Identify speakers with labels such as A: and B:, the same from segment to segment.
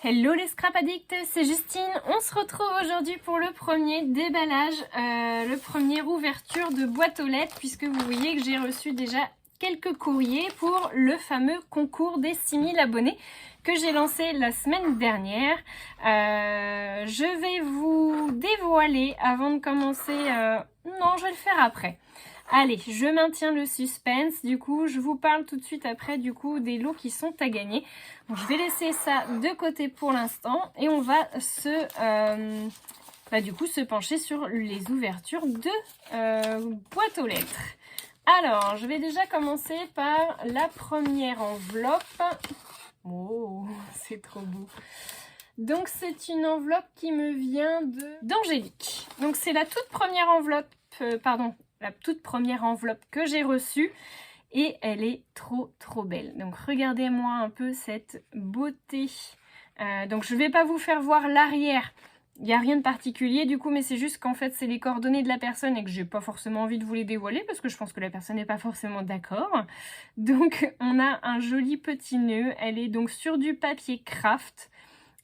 A: Hello les scrap addicts, c'est Justine. On se retrouve aujourd'hui pour le premier déballage, le premier ouverture de boîte aux lettres, puisque vous voyez que j'ai reçu déjà quelques courriers pour le fameux concours des 6000 abonnés que j'ai lancé la semaine dernière. Je vais vous dévoiler avant de commencer... Non, je vais le faire après. Allez, je maintiens le suspense, du coup, je vous parle tout de suite après, du coup, des lots qui sont à gagner. Donc, je vais laisser ça de côté pour l'instant et on va se pencher sur les ouvertures de boîte aux lettres. Alors, je vais déjà commencer par la première enveloppe. Oh, c'est trop beau. Donc, c'est une enveloppe qui me vient d'Angélique. Donc, c'est la toute première enveloppe, la toute première enveloppe que j'ai reçue et elle est trop belle. Donc regardez-moi un peu cette beauté. Donc je ne vais pas vous faire voir l'arrière, il n'y a rien de particulier du coup, mais c'est juste qu'en fait c'est les coordonnées de la personne et que j'ai pas forcément envie de vous les dévoiler parce que je pense que la personne n'est pas forcément d'accord. Donc on a un joli petit nœud, elle est donc sur du papier craft.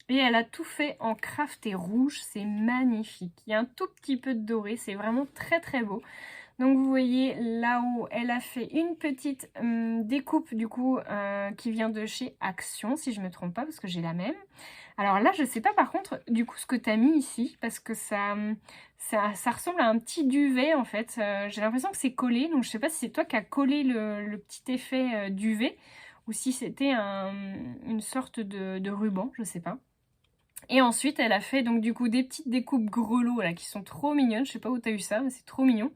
A: Et elle a tout fait en craft et rouge, c'est magnifique. Il y a un tout petit peu de doré, c'est vraiment très beau. Donc vous voyez là-haut, elle a fait une petite découpe du coup qui vient de chez Action, si je ne me trompe pas, parce que j'ai la même. Alors là, je ne sais pas par contre du coup ce que tu as mis ici, parce que ça ressemble à un petit duvet en fait. J'ai l'impression que c'est collé, donc je ne sais pas si c'est toi qui as collé le petit effet duvet, ou si c'était une sorte de ruban, je ne sais pas. Et ensuite, elle a fait donc du coup des petites découpes grelots là qui sont trop mignonnes. Je sais pas où tu as eu ça, mais c'est trop mignon.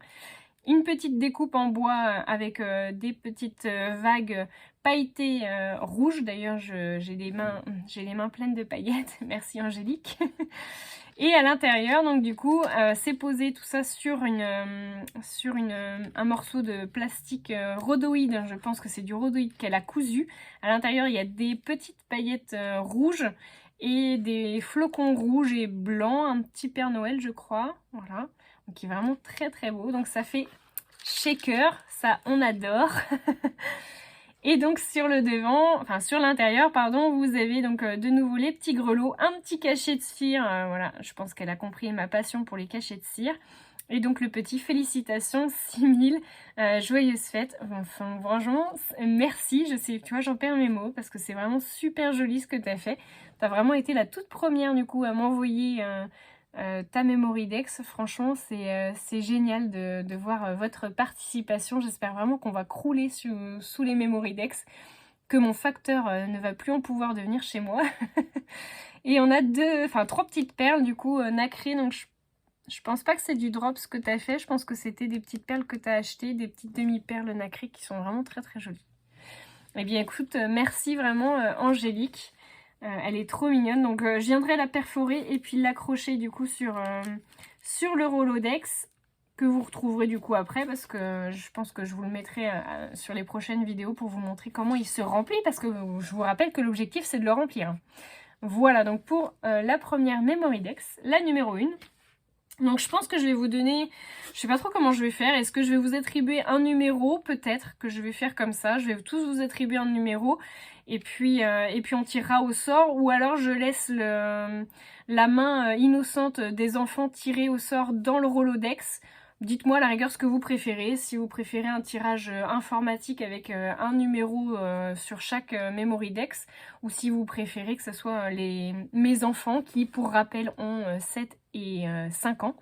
A: Une petite découpe en bois avec des petites vagues pailletées rouges. D'ailleurs, j'ai les mains pleines de paillettes. Merci Angélique. Et à l'intérieur, donc du coup, c'est posé tout ça sur un morceau de plastique rhodoïde. Je pense que c'est du rhodoïde qu'elle a cousu. À l'intérieur, il y a des petites paillettes rouges et des flocons rouges et blancs, un petit Père Noël, je crois. Voilà. Donc, qui est vraiment très beau. Donc, ça fait shaker. Ça, on adore. Et donc sur le devant, enfin sur l'intérieur, pardon, vous avez donc de nouveau les petits grelots, un petit cachet de cire, voilà, je pense qu'elle a compris ma passion pour les cachets de cire. Et donc le petit félicitations 6000, joyeuses fêtes. Enfin franchement, merci, je sais, tu vois, j'en perds mes mots parce que c'est vraiment super joli ce que tu as fait. Tu as vraiment été la toute première du coup à m'envoyer ta Memory Dex. Franchement, c'est génial de voir votre participation. J'espère vraiment qu'on va crouler sous les Memory Dex, que mon facteur ne va plus en pouvoir de venir chez moi. Et on a trois petites perles du coup nacrées, donc je pense pas que c'est du drop ce que tu as fait, je pense que c'était des petites perles que tu as achetées, des petites demi-perles nacrées qui sont vraiment très jolies. Eh bien écoute, merci vraiment Angélique. Elle est trop mignonne, donc je viendrai la perforer et puis l'accrocher du coup sur le Rolodex que vous retrouverez du coup après, parce que je pense que je vous le mettrai sur les prochaines vidéos pour vous montrer comment il se remplit, parce que je vous rappelle que l'objectif c'est de le remplir. Voilà donc pour la première Memory Dex, la numéro 1. Donc je pense que je vais vous donner, je sais pas trop comment je vais faire, est-ce que je vais vous attribuer un numéro, peut-être que je vais faire comme ça, je vais tous vous attribuer un numéro et puis on tirera au sort, ou alors je laisse la main innocente des enfants tirer au sort dans le Rolodex. Dites-moi à la rigueur ce que vous préférez, si vous préférez un tirage informatique avec un numéro sur chaque Memory Dex, ou si vous préférez que ce soit mes enfants qui, pour rappel, ont 7 et 5 ans,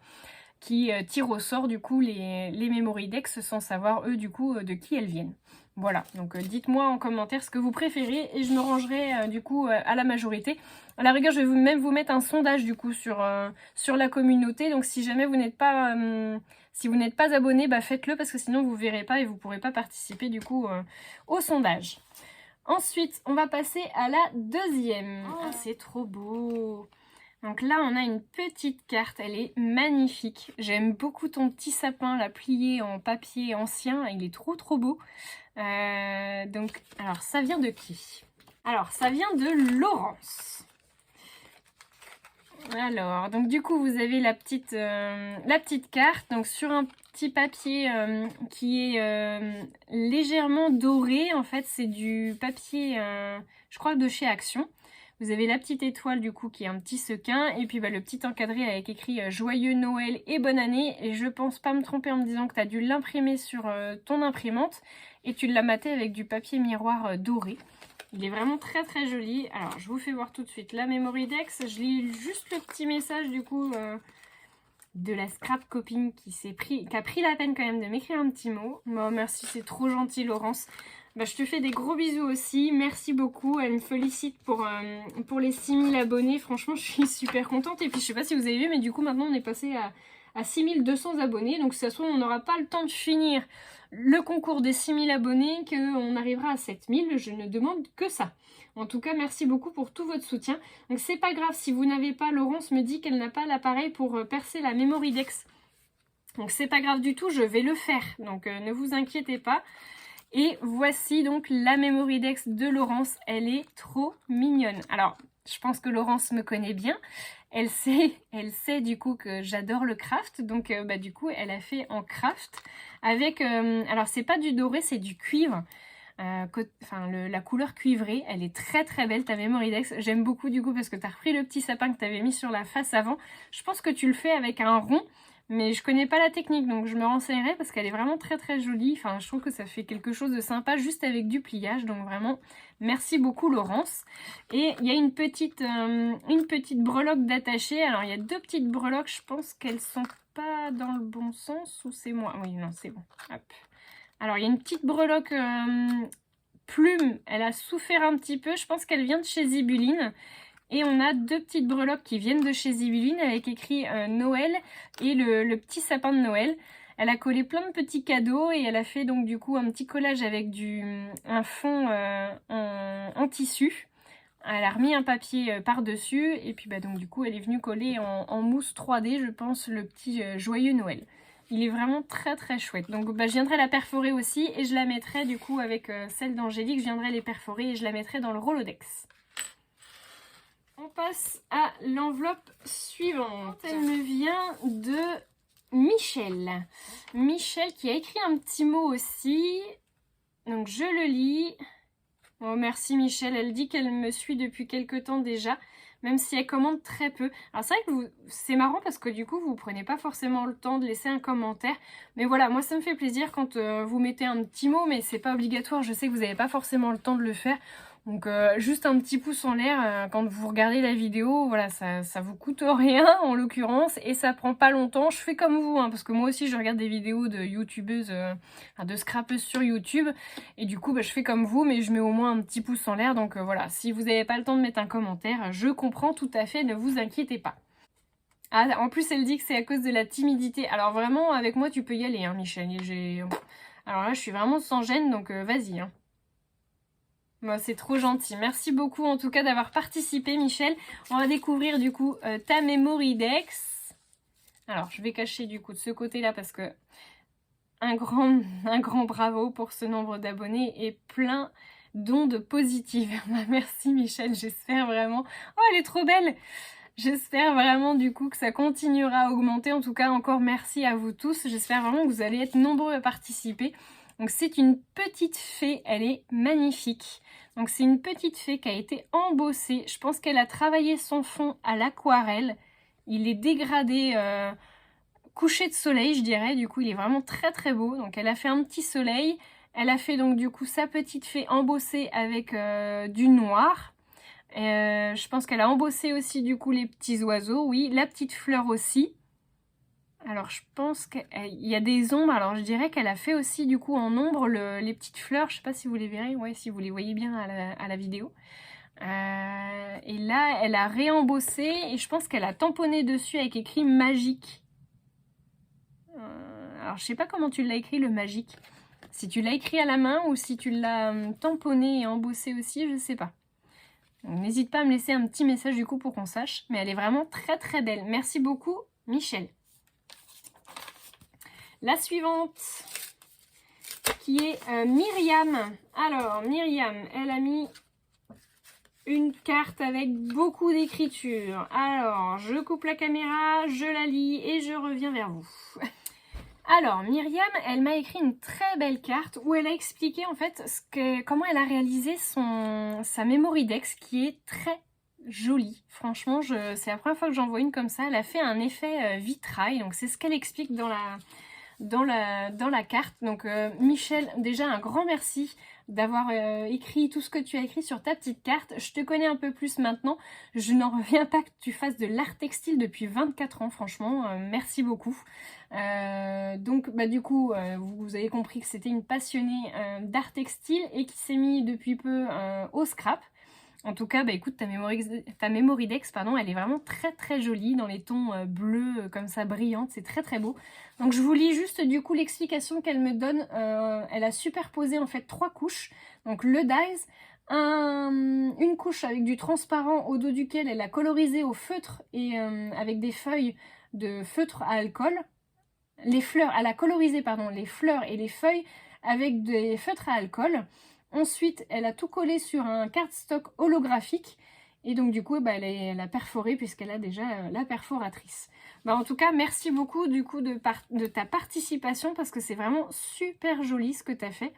A: qui tirent au sort du coup les Memory Dex sans savoir eux du coup de qui elles viennent. Voilà, donc dites-moi en commentaire ce que vous préférez et je me rangerai du coup à la majorité. À la rigueur, je vais même vous mettre un sondage du coup sur la communauté, donc si jamais vous n'êtes pas abonné, bah faites-le parce que sinon vous ne verrez pas et vous ne pourrez pas participer du coup au sondage. Ensuite, on va passer à la deuxième. Oh, c'est trop beau! Donc là, on a une petite carte, elle est magnifique. J'aime beaucoup ton petit sapin, là, plié en papier ancien, il est trop beau. Donc, alors, ça vient de qui? Alors, ça vient de Laurence. Alors, donc du coup, vous avez la petite carte, donc sur un petit papier qui est légèrement doré. En fait, c'est du papier, je crois, de chez Action. Vous avez la petite étoile du coup qui est un petit sequin et puis le petit encadré avec écrit Joyeux Noël et bonne année. Et je pense pas me tromper en me disant que tu as dû l'imprimer sur ton imprimante et tu l'as maté avec du papier miroir doré. Il est vraiment très très joli. Alors je vous fais voir tout de suite la Memory Dex. Je lis juste le petit message du coup de la scrap copine qui a pris la peine quand même de m'écrire un petit mot. Oh, merci, c'est trop gentil Laurence. Je te fais des gros bisous aussi, merci beaucoup. Elle me félicite pour les 6000 abonnés, franchement je suis super contente. Et puis je sais pas si vous avez vu, mais du coup maintenant on est passé à 6200 abonnés. Donc de toute façon on n'aura pas le temps de finir le concours des 6000 abonnés, qu'on arrivera à 7000, je ne demande que ça. En tout cas, merci beaucoup pour tout votre soutien. Donc c'est pas grave si vous n'avez pas, Laurence me dit qu'elle n'a pas l'appareil pour percer la Memory Dex. Donc c'est pas grave du tout, je vais le faire. Donc ne vous inquiétez pas. Et voici donc la Memory Dex de Laurence, elle est trop mignonne. Alors, je pense que Laurence me connaît bien, elle sait du coup que j'adore le craft, donc du coup elle a fait en craft avec, alors c'est pas du doré, c'est du cuivre, la couleur cuivrée, elle est très très belle ta Memory Dex, j'aime beaucoup du coup parce que tu as repris le petit sapin que tu avais mis sur la face avant, je pense que tu le fais avec un rond, mais je connais pas la technique, donc je me renseignerai parce qu'elle est vraiment très très jolie. Enfin, je trouve que ça fait quelque chose de sympa juste avec du pliage. Donc vraiment, merci beaucoup Laurence. Et il y a une petite breloque d'attaché. Alors, il y a deux petites breloques. Je pense qu'elles sont pas dans le bon sens ou c'est moi. Oui, non, c'est bon. Hop. Alors, il y a une petite breloque plume. Elle a souffert un petit peu. Je pense qu'elle vient de chez Zibuline. Et on a deux petites breloques qui viennent de chez Zibuline avec écrit Noël et le petit sapin de Noël. Elle a collé plein de petits cadeaux et elle a fait donc du coup un petit collage avec un fond en tissu. Elle a remis un papier par-dessus et puis donc du coup elle est venue coller en mousse 3D, je pense, le petit joyeux Noël. Il est vraiment très très chouette. Donc je viendrai la perforer aussi et je la mettrai du coup avec celle d'Angélique, je viendrai les perforer et je la mettrai dans le Rolodex. On passe à l'enveloppe suivante. Elle me vient de Michel. Michel qui a écrit un petit mot aussi. Donc je le lis. Oh merci Michel, elle dit qu'elle me suit depuis quelques temps déjà, même si elle commente très peu. Alors c'est vrai que c'est marrant parce que du coup vous prenez pas forcément le temps de laisser un commentaire. Mais voilà, moi ça me fait plaisir quand vous mettez un petit mot, mais c'est pas obligatoire. Je sais que vous n'avez pas forcément le temps de le faire. Donc juste un petit pouce en l'air quand vous regardez la vidéo, voilà, ça vous coûte rien en l'occurrence et ça prend pas longtemps. Je fais comme vous, parce que moi aussi je regarde des vidéos de youtubeuses, de scrapeuses sur YouTube et du coup je fais comme vous mais je mets au moins un petit pouce en l'air. Donc voilà, si vous n'avez pas le temps de mettre un commentaire, je comprends tout à fait, ne vous inquiétez pas. Ah, en plus elle dit que c'est à cause de la timidité. Alors vraiment avec moi tu peux y aller Michel. Alors là je suis vraiment sans gêne donc vas-y Bon, c'est trop gentil. Merci beaucoup en tout cas d'avoir participé Michel. On va découvrir du coup ta Memory Dex. Alors je vais cacher du coup de ce côté là parce que un grand bravo pour ce nombre d'abonnés et plein d'ondes positives. Merci Michel, j'espère vraiment. Oh elle est trop belle. J'espère vraiment du coup que ça continuera à augmenter. En tout cas encore merci à vous tous. J'espère vraiment que vous allez être nombreux à participer. Donc c'est une petite fée, elle est magnifique. Donc c'est une petite fée qui a été embossée. Je pense qu'elle a travaillé son fond à l'aquarelle. Il est dégradé coucher de soleil, je dirais. Du coup, il est vraiment très très beau. Donc elle a fait un petit soleil. Elle a fait donc du coup sa petite fée embossée avec du noir. Je pense qu'elle a embossé aussi du coup les petits oiseaux. Oui, la petite fleur aussi. Alors je pense qu'il y a des ombres, alors je dirais qu'elle a fait aussi du coup en ombre les petites fleurs, je sais pas si vous les verrez, ouais, si vous les voyez bien à la vidéo. Et là elle a réembossé et je pense qu'elle a tamponné dessus avec écrit magique. Alors je sais pas comment tu l'as écrit le magique, si tu l'as écrit à la main ou si tu l'as tamponné et embossé aussi, je sais pas. N'hésite pas à me laisser un petit message du coup pour qu'on sache, mais elle est vraiment très très belle. Merci beaucoup Michel. La suivante, qui est Myriam. Alors, Myriam, elle a mis une carte avec beaucoup d'écriture. Alors, je coupe la caméra, je la lis et je reviens vers vous. Alors, Myriam, elle m'a écrit une très belle carte où elle a expliqué en fait comment elle a réalisé sa Memory Dex qui est très jolie. Franchement, c'est la première fois que j'en vois une comme ça. Elle a fait un effet vitrail, donc c'est ce qu'elle explique dans la carte. Donc Michel, déjà un grand merci d'avoir écrit tout ce que tu as écrit sur ta petite carte. Je te connais un peu plus maintenant. Je n'en reviens pas que tu fasses de l'art textile depuis 24 ans, franchement. Merci beaucoup. Donc bah, du coup, vous avez compris que c'était une passionnée d'art textile et qui s'est mis depuis peu au scrap. En tout cas, bah écoute, ta Memory-Dex, pardon, elle est vraiment très très jolie dans les tons bleus comme ça, brillantes, c'est très très beau. Donc je vous lis juste du coup l'explication qu'elle me donne. Elle a superposé en fait 3 couches. Donc le dies, une couche avec du transparent au dos duquel elle a colorisé au feutre et avec des feuilles de feutre à alcool. Les fleurs, elle a colorisé pardon, les fleurs et les feuilles avec des feutres à alcool. Ensuite, elle a tout collé sur un cardstock holographique. Et donc du coup, bah, elle a perforé puisqu'elle a déjà la perforatrice. Bah, en tout cas, merci beaucoup du coup de ta participation parce que c'est vraiment super joli ce que tu as fait.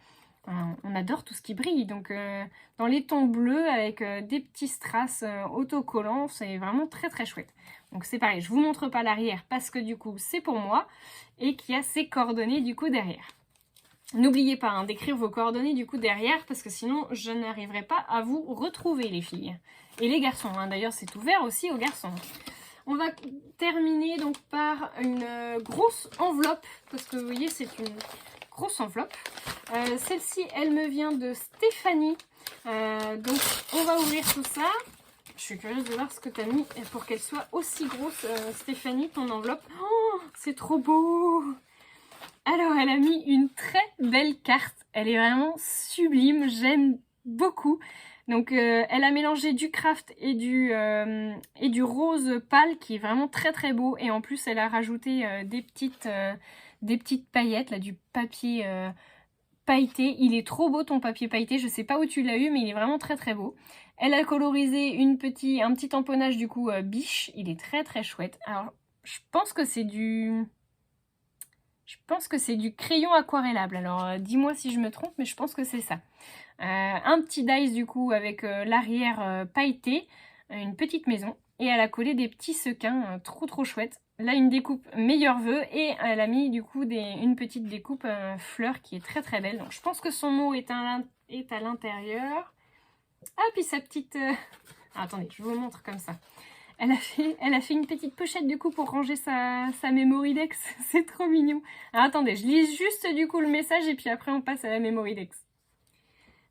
A: On adore tout ce qui brille. Donc dans les tons bleus avec des petits strass autocollants, c'est vraiment très très chouette. Donc c'est pareil, je vous montre pas l'arrière parce que du coup c'est pour moi et qu'il y a ses coordonnées du coup derrière. N'oubliez pas hein, d'écrire vos coordonnées du coup derrière parce que sinon je n'arriverai pas à vous retrouver les filles. Et les garçons, hein. D'ailleurs c'est ouvert aussi aux garçons. On va terminer donc par une grosse enveloppe parce que vous voyez c'est une grosse enveloppe. Celle-ci elle me vient de Stéphanie. Donc on va ouvrir tout ça. Je suis curieuse de voir ce que tu as mis pour qu'elle soit aussi grosse Stéphanie ton enveloppe. Oh c'est trop beau! Alors, elle a mis une très belle carte. Elle est vraiment sublime. J'aime beaucoup. Donc, elle a mélangé du craft et du rose pâle qui est vraiment très très beau. Et en plus, elle a rajouté des petites paillettes, là, du papier pailleté. Il est trop beau ton papier pailleté. Je sais pas où tu l'as eu, mais il est vraiment très très beau. Elle a colorisé un petit tamponnage du coup biche. Il est très très chouette. Alors, je pense que c'est du crayon aquarellable. Alors, dis-moi si je me trompe, mais je pense que c'est ça. Un petit dice, du coup, avec l'arrière pailleté, une petite maison. Et elle a collé des petits sequins trop trop chouettes. Là, une découpe meilleur vœu. Et elle a mis, du coup, une petite découpe fleur qui est très très belle. Donc, je pense que son mot est à l'intérieur. Ah, puis sa petite... Ah, attendez, je vous montre comme ça. Elle a fait une petite pochette du coup pour ranger sa Memory-Dex. C'est trop mignon. Alors attendez, je lis juste du coup le message et puis après on passe à la Memory-Dex.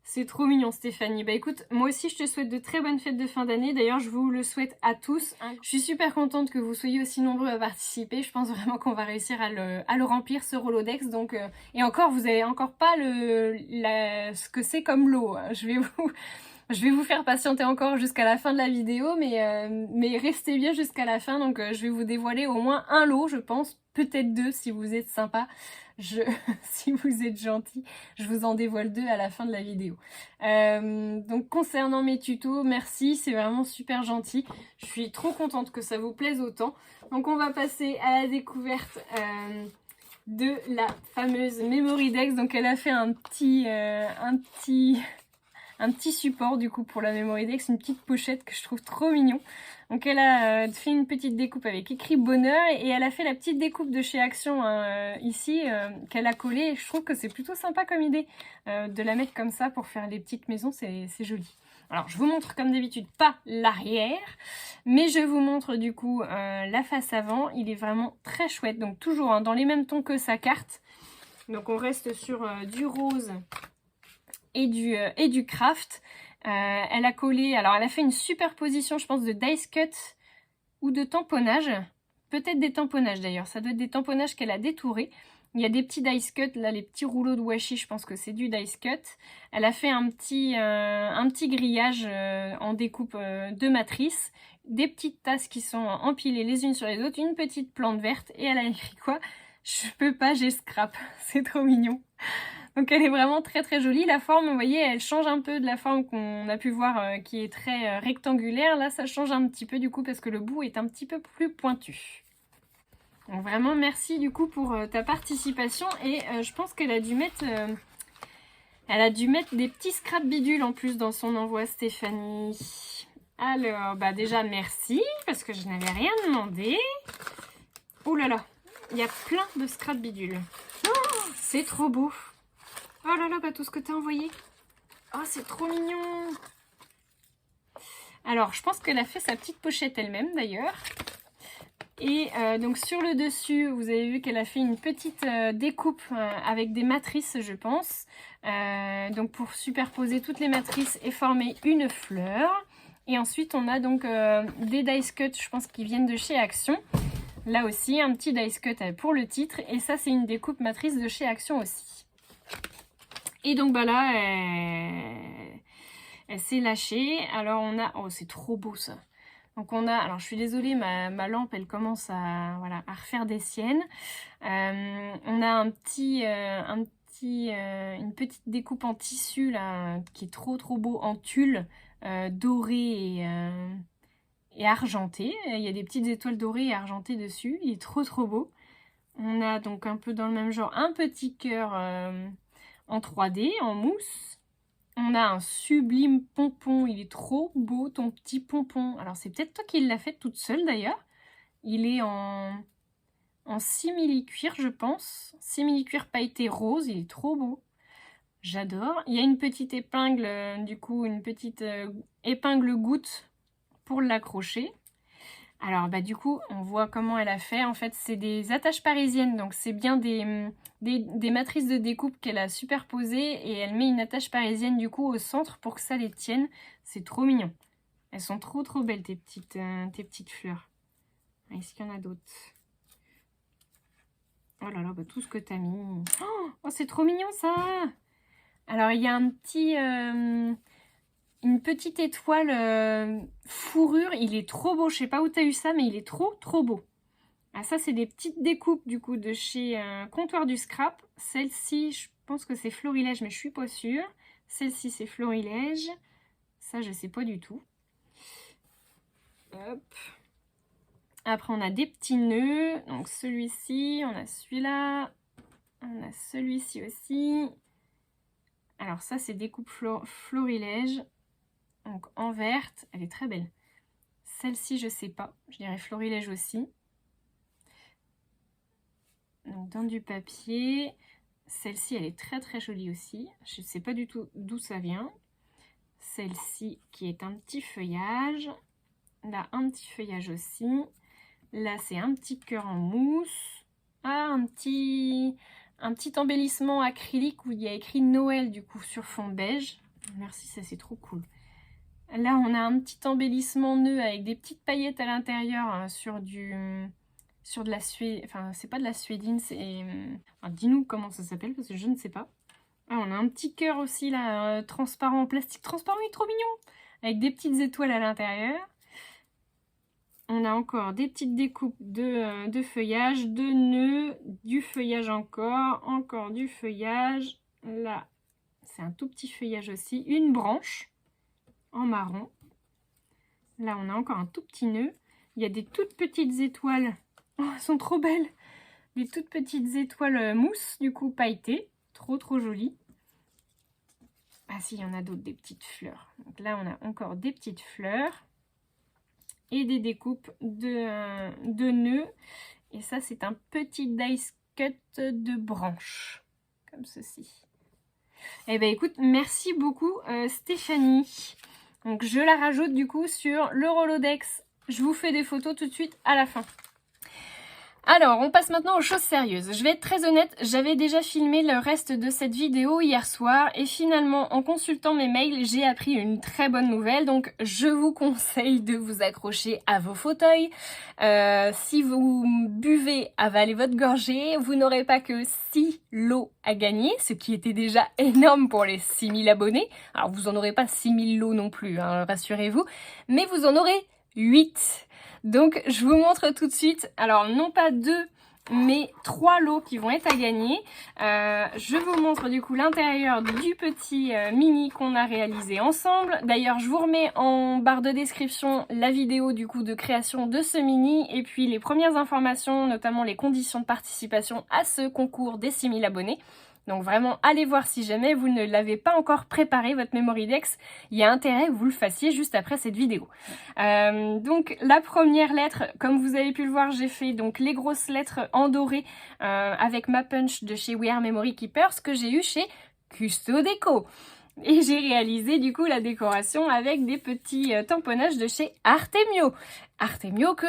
A: C'est trop mignon Stéphanie. Bah écoute, moi aussi je te souhaite de très bonnes fêtes de fin d'année. D'ailleurs je vous le souhaite à tous. Je suis super contente que vous soyez aussi nombreux à participer. Je pense vraiment qu'on va réussir à le remplir ce Rolodex. Donc, et encore, vous n'avez encore pas ce que c'est comme lot. Je vais vous faire patienter encore jusqu'à la fin de la vidéo, mais restez bien jusqu'à la fin. Donc je vais vous dévoiler au moins un lot, je pense. Peut-être 2 si vous êtes sympa. Si vous êtes gentil, je vous en dévoile 2 à la fin de la vidéo. Donc concernant mes tutos, merci, c'est vraiment super gentil. Je suis trop contente que ça vous plaise autant. Donc on va passer à la découverte de la fameuse Memory-Dex. Donc elle a fait un petit support du coup pour la Memory-Dex, une petite pochette que je trouve trop mignon. Donc elle a fait une petite découpe avec écrit bonheur et elle a fait la petite découpe de chez Action ici qu'elle a collée. Je trouve que c'est plutôt sympa comme idée de la mettre comme ça pour faire les petites maisons, c'est joli. Alors je vous montre comme d'habitude pas l'arrière, mais je vous montre du coup la face avant. Il est vraiment très chouette, donc toujours hein, dans les mêmes tons que sa carte. Donc on reste sur du rose et du craft. Elle a collé, alors elle a fait une superposition je pense de dice cut ou de tamponnage, peut-être des tamponnages d'ailleurs, ça doit être des tamponnages qu'elle a détourés. Il y a des petits dice cut, là les petits rouleaux de washi, je pense que c'est du dice cut. Elle a fait un petit grillage en découpe de matrice, des petites tasses qui sont empilées les unes sur les autres, une petite plante verte et elle a écrit quoi? Je peux pas, j'ai scrap. C'est trop mignon. Donc elle est vraiment très très jolie. La forme, vous voyez, elle change un peu de la forme qu'on a pu voir qui est très rectangulaire. Là, ça change un petit peu du coup parce que le bout est un petit peu plus pointu. Donc vraiment, merci du coup pour ta participation. Et je pense qu'elle a dû mettre... des petits scrap bidules en plus dans son envoi, Stéphanie. Alors, bah déjà merci, parce que je n'avais rien demandé. Oh là là, il y a plein de scrap bidules. Oh, c'est trop beau. Oh là là, bah tout ce que tu as envoyé. Oh, c'est trop mignon. Alors, je pense qu'elle a fait sa petite pochette elle-même d'ailleurs. Et donc sur le dessus, vous avez vu qu'elle a fait une petite découpe avec des matrices, je pense. Donc pour superposer toutes les matrices et former une fleur. Et ensuite, on a donc des dice cut, je pense, qui viennent de chez Action. Là aussi, un petit dice cut pour le titre. Et ça, c'est une découpe matrice de chez Action aussi. Et donc bah là, elle s'est lâchée. Alors on a... Oh, c'est trop beau ça. Donc on a... Alors je suis désolée, ma lampe, elle commence à, voilà, à refaire des siennes. On a une petite découpe en tissu là, qui est trop beau, en tulle, doré et argenté. Il y a des petites étoiles dorées et argentées dessus. Il est trop beau. On a donc un peu dans le même genre un petit cœur en 3D, en mousse. On a un sublime pompon. Il est trop beau, ton petit pompon. Alors c'est peut-être toi qui l'as fait toute seule d'ailleurs. Il est en simili-cuir, je pense. Simili-cuir pailleté rose. Il est trop beau. J'adore. Il y a une petite épingle, du coup, une petite épingle goutte pour l'accrocher. Alors, bah du coup, on voit comment elle a fait. En fait, c'est des attaches parisiennes. Donc, c'est bien des matrices de découpe qu'elle a superposées. Et elle met une attache parisienne, du coup, au centre pour que ça les tienne. C'est trop mignon. Elles sont trop belles, tes petites fleurs. Est-ce qu'il y en a d'autres? Oh là là, bah, tout ce que t'as mis. Oh, c'est trop mignon, ça! Alors, il y a un petit... une petite étoile fourrure, il est trop beau, je sais pas où t'as eu ça, mais il est trop beau. Ah, ça c'est des petites découpes du coup de chez Comptoir du Scrap. Celle-ci, je pense que c'est Florilège, mais je suis pas sûre. Celle-ci c'est Florilège. Ça je sais pas du tout. Hop. Après on a des petits nœuds, donc celui-ci, on a celui-là, on a celui-ci aussi. Alors ça c'est découpe Florilège. Donc en verte, elle est très belle. Celle-ci, je sais pas. Je dirais Florilège aussi. Donc dans du papier. Celle-ci, elle est très jolie aussi. Je ne sais pas du tout d'où ça vient. Celle-ci qui est un petit feuillage. Là, un petit feuillage aussi. Là, c'est un petit cœur en mousse. Ah, un petit embellissement acrylique où il y a écrit Noël du coup sur fond beige. Merci, ça c'est trop cool. Là, on a un petit embellissement nœud avec des petites paillettes à l'intérieur hein, sur de la suédine. Enfin, c'est pas de la suédine, c'est... Enfin, dis-nous comment ça s'appelle parce que je ne sais pas. Ah, on a un petit cœur aussi là, transparent, en plastique transparent, il est trop mignon! Avec des petites étoiles à l'intérieur. On a encore des petites découpes de feuillage, de nœuds, du feuillage encore du feuillage. Là, c'est un tout petit feuillage aussi, une branche en marron. Là, on a encore un tout petit nœud. Il y a des toutes petites étoiles. Oh, elles sont trop belles. Des toutes petites étoiles mousse, du coup, pailletées. Trop jolies. Ah si, il y en a d'autres, des petites fleurs. Donc là, on a encore des petites fleurs. Et des découpes de nœuds. Et ça, c'est un petit dice cut de branches. Comme ceci. Eh bien, écoute, merci beaucoup, Stéphanie. Donc je la rajoute du coup sur le Rolodex. Je vous fais des photos tout de suite à la fin. Alors, on passe maintenant aux choses sérieuses. Je vais être très honnête, j'avais déjà filmé le reste de cette vidéo hier soir et finalement, en consultant mes mails, j'ai appris une très bonne nouvelle. Donc, je vous conseille de vous accrocher à vos fauteuils. Si vous buvez, avalez votre gorgée, vous n'aurez pas que 6 lots à gagner, ce qui était déjà énorme pour les 6000 abonnés. Alors, vous en aurez pas 6000 lots non plus, hein, rassurez-vous, mais vous en aurez 8. Donc je vous montre tout de suite, alors non pas 2 mais 3 lots qui vont être à gagner. Je vous montre du coup l'intérieur du petit mini qu'on a réalisé ensemble. D'ailleurs je vous remets en barre de description la vidéo du coup de création de ce mini et puis les premières informations, notamment les conditions de participation à ce concours des 6000 abonnés. Donc vraiment, allez voir si jamais vous ne l'avez pas encore préparé, votre Memory Dex. Il y a intérêt que vous le fassiez juste après cette vidéo. Donc la première lettre, comme vous avez pu le voir, j'ai fait donc les grosses lettres en doré avec ma punch de chez We Are Memory Keepers que j'ai eu chez Custo Déco. Et j'ai réalisé du coup la décoration avec des petits tamponnages de chez Artemio. Artemio que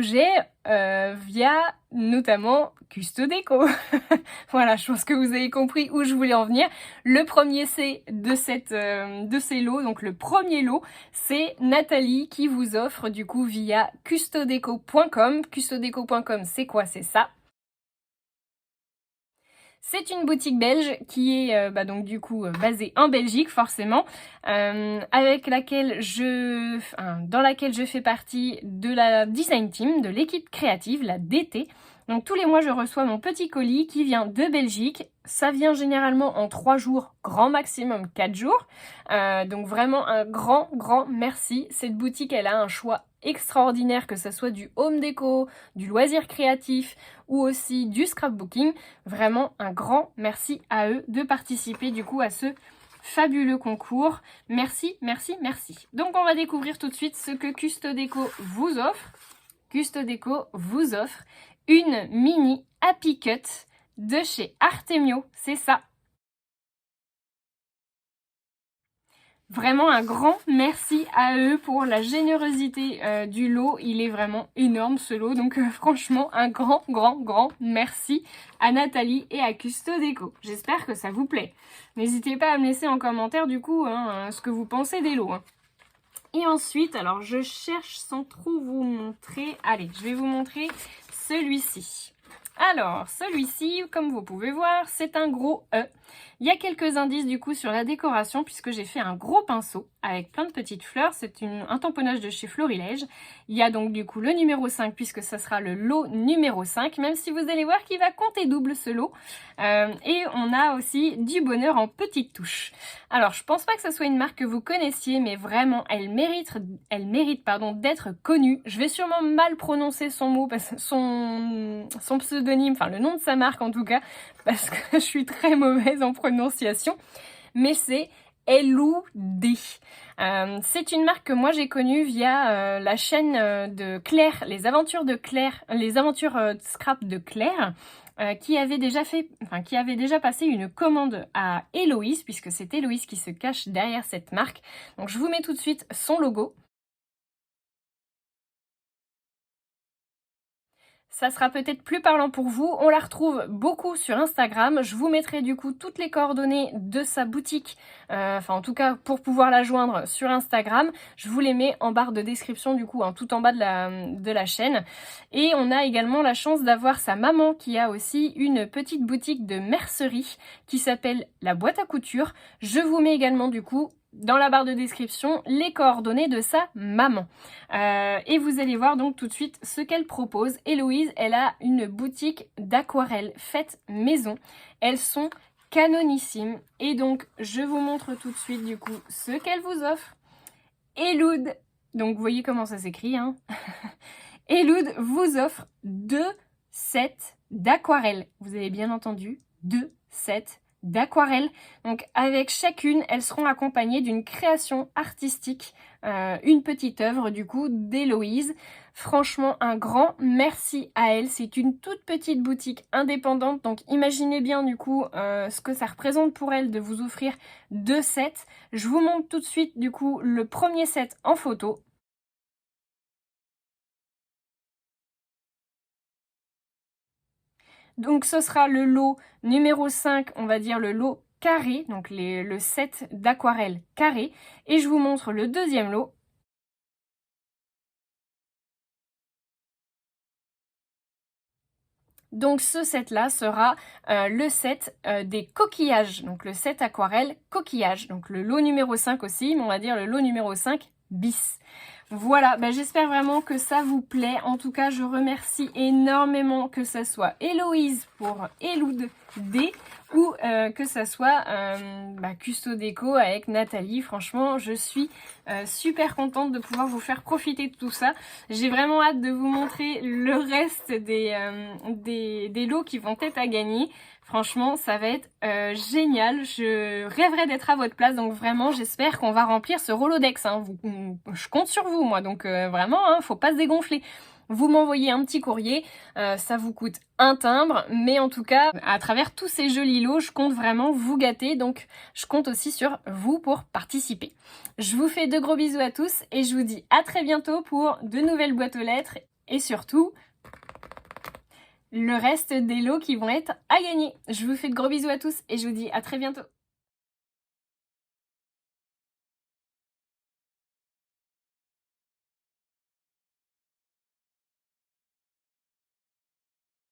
A: j'ai via notamment Custo Déco. Voilà, je pense que vous avez compris où je voulais en venir. Le premier C de ces lots, donc le premier lot, c'est Nathalie qui vous offre du coup via custodeco.com. Custodeco.com, c'est quoi? C'est ça. C'est une boutique belge qui est donc du coup basée en Belgique forcément, avec laquelle dans laquelle je fais partie de la design team, de l'équipe créative, la DT. Donc tous les mois je reçois mon petit colis qui vient de Belgique. Ça vient généralement en 3 jours, grand maximum 4 jours. Donc vraiment un grand merci. Cette boutique elle a un choix extraordinaire, que ce soit du home déco, du loisir créatif ou aussi du scrapbooking. Vraiment un grand merci à eux de participer du coup à ce fabuleux concours. Merci. Donc on va découvrir tout de suite ce que Custo Déco vous offre. Custo Déco vous offre une mini Happy Cut de chez Artemio, c'est ça. Vraiment un grand merci à eux pour la générosité du lot. Il est vraiment énorme ce lot. Donc franchement un grand merci à Nathalie et à Custo Déco. J'espère que ça vous plaît. N'hésitez pas à me laisser en commentaire du coup ce que vous pensez des lots. Et ensuite, alors je cherche sans trop vous montrer. Allez, je vais vous montrer celui-ci. Alors, celui-ci, comme vous pouvez voir, c'est un gros E. Il y a quelques indices du coup sur la décoration puisque j'ai fait un gros pinceau avec plein de petites fleurs. C'est un tamponnage de chez Florilège. Il y a donc du coup le numéro 5 puisque ça sera le lot numéro 5, même si vous allez voir qu'il va compter double ce lot. Et on a aussi du bonheur en petites touches. Alors, je pense pas que ce soit une marque que vous connaissiez, mais vraiment, elle mérite d'être connue. Je vais sûrement mal prononcer son mot, son pseudonyme, enfin le nom de sa marque en tout cas, parce que je suis très mauvaise en prononciation. Mais c'est Eloud. C'est une marque que moi j'ai connue via la chaîne de Claire, les aventures scrap de Claire. Qui avait déjà passé une commande à Héloïse, puisque c'est Héloïse qui se cache derrière cette marque. Donc je vous mets tout de suite son logo. Ça sera peut-être plus parlant pour vous. On la retrouve beaucoup sur Instagram. Je vous mettrai du coup toutes les coordonnées de sa boutique, en tout cas pour pouvoir la joindre sur Instagram. Je vous les mets en barre de description du coup, tout en bas de la chaîne. Et on a également la chance d'avoir sa maman qui a aussi une petite boutique de mercerie qui s'appelle La Boîte à Couture. Je vous mets également du coup dans la barre de description les coordonnées de sa maman. Et vous allez voir donc tout de suite ce qu'elle propose. Héloïse, elle a une boutique d'aquarelles faites maison. Elles sont canonissimes. Et donc, je vous montre tout de suite du coup ce qu'elle vous offre. Eloud, donc vous voyez comment ça s'écrit. Eloud vous offre 2 sets d'aquarelles. Vous avez bien entendu, 2 sets d'aquarelles. Donc avec chacune, elles seront accompagnées d'une création artistique, une petite œuvre du coup d'Héloïse. Franchement, un grand merci à elle. C'est une toute petite boutique indépendante, donc imaginez bien du coup ce que ça représente pour elle de vous offrir 2 sets. Je vous montre tout de suite du coup le premier set en photo. Donc ce sera le lot numéro 5, on va dire le lot carré, donc le set d'aquarelle carré. Et je vous montre le deuxième lot. Donc ce set-là sera le set des coquillages, donc le set aquarelle coquillage. Donc le lot numéro 5 aussi, mais on va dire le lot numéro 5 bis. Voilà, j'espère vraiment que ça vous plaît. En tout cas, je remercie énormément que ça soit Héloïse pour Eloud D ou que ça soit Custo Déco avec Nathalie. Franchement, je suis super contente de pouvoir vous faire profiter de tout ça. J'ai vraiment hâte de vous montrer le reste des lots qui vont être à gagner. Franchement, ça va être génial. Je rêverais d'être à votre place. Donc vraiment, j'espère qu'on va remplir ce Rolodex. Hein. Je compte sur vous, moi. Donc vraiment, faut pas se dégonfler. Vous m'envoyez un petit courrier. Ça vous coûte un timbre. Mais en tout cas, à travers tous ces jolis lots, je compte vraiment vous gâter. Donc je compte aussi sur vous pour participer. Je vous fais de gros bisous à tous. Et je vous dis à très bientôt pour de nouvelles boîtes aux lettres. Et surtout, le reste des lots qui vont être à gagner. Je vous fais de gros bisous à tous et je vous dis à très bientôt.